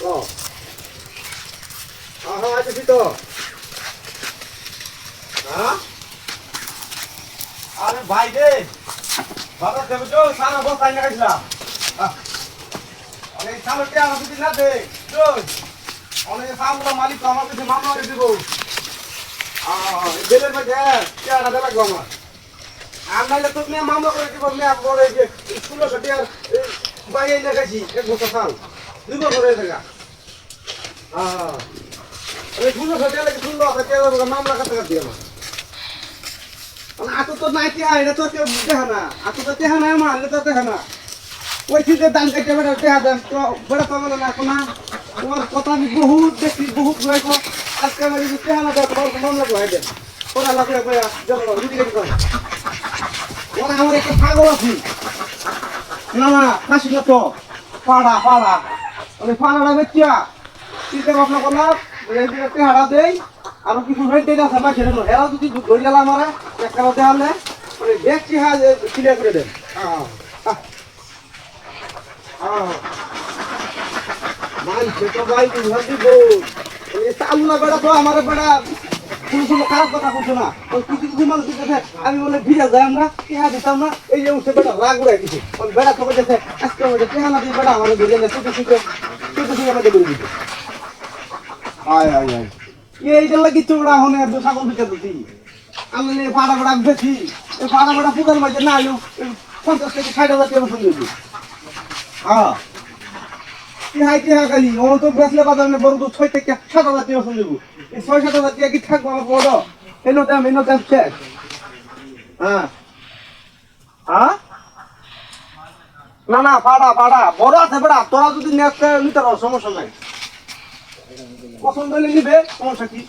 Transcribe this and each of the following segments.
ও আহা আইতেছি তো। হ্যাঁ আরে ভাই রে বাবা দেবে তো সারা বস্তা নিয়ে গেছিলাম। অনেক সামনে কে আমার কিছু না দে চল অনেক সামনে মালিক তো আমার কাছে মামলা করে দিব। জেলের মধ্যে কেনা দেওয়া লাগবে আমার। আর নাইলে তো মেয়ে মামলা করে দিব। মেয়ে পরে যে 1600 টাকার বাইরে লাগাইছি 1 বছর সাল 2 বছরের টাকা। ওই 1600 টাকা লাগে 16 মামলা করতে করতে আমার আতো তো নাই টিয়া এটা তো কেউ দেখা না। আতো তো টিয়া নাই আমার এটা তো দেখা না। ওই চিন্তা দান কাটতে বেড়া টিয়া দেন তো বেড়া পাবো না এখন না। তোমার কথা আমি বহুত দেখি বহুত রয়েছ। আজকে আমার যদি টিয়া না দেয় তোমার মামলা করে দেন ওরা লাগলে জন্য রুটি কেটে করে ওরা আমার একটা পাগল আছি। না না হাসি না তো পাড়া পাড়া ওই পাড়াটা বেচিয়া চিন্তা ভাবনা করলাম টিয়াটা দেই আর কিছু রেট দিয়ে আছে মাসে এরা যদি ধরে গেল আমার একটা দেওয়ালে মানে দেখছি হ্যাঁ ক্লিয়ার করে দেন। চালু না বেড়া তো আমার বেড়া কোনো খারাপ কথা বলছো না। কিছু কিছু মানুষ আমি বলে ভিড়ে যাই আমরা টেহা দিতাম না। এই যে উঠে বেড়া রাগ উড়াই দিচ্ছে বেড়া খবর যাচ্ছে আজকে আমাদের টেহা না দিয়ে বেড়া আমাদের ধরে না ছুটে ছুটে ছুটে ছুটে আমাদের করে দিচ্ছে। আয় আয় আয় এইটা লাগি চোড়া হনে ছাগল বিকে দিচ্ছি আমি ভাড়া ভাড়া বেশি ভাড়া ভাড়া পুকুর মাঝে না আলু 50 থেকে 60,000 টাকা বসে দিবি। হ্যাঁ টিহাই টিহা খালি ও তো বেসলে বাজার না বড় তো 6 থেকে 7,000 টাকা বসে দেবো। এই 6-7,000 টাকা কি থাকবো আমার বড় এনো দাম শেষ। হ্যাঁ হ্যাঁ না না পাড়া পাড়া বড় আছে বেড়া তোরা যদি নেক্সট নিতে পারো সমস্যা নাই। পছন্দ হলে নিবে সমস্যা কি।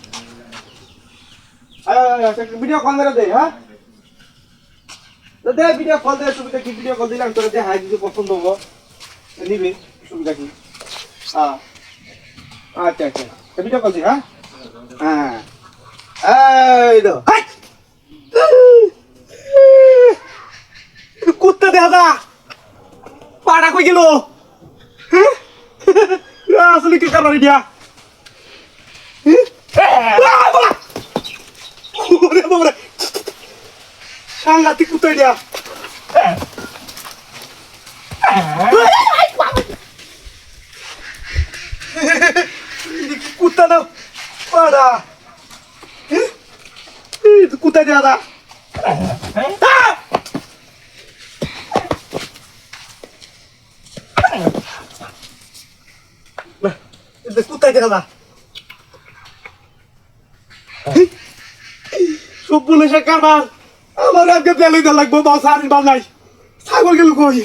ভিডিও কল মেরে দে। হ্যাঁ দে ভিডিও কল দে সুবিধা কি ভিডিও কল দিলাম তোরা দেখাই যদি পছন্দ হবো নিবি সুবিধা কি। হ্যাঁ আচ্ছা আচ্ছা ভিডিও কল দি। হ্যাঁ হ্যাঁ এই দো কুত্তা দেখা দা পাড়া কই গেল আসলে কি কারণ দিয়া সাংঘাতিক কুত্তা দিয়া কুত্তা না পাড়া কুত্তা দিয়া দা কুত্তা দেখা দা সব পুলিশের কারবার আমার আগে পেলে লাগবো বাস আর বাজাই ছাগল গেল কই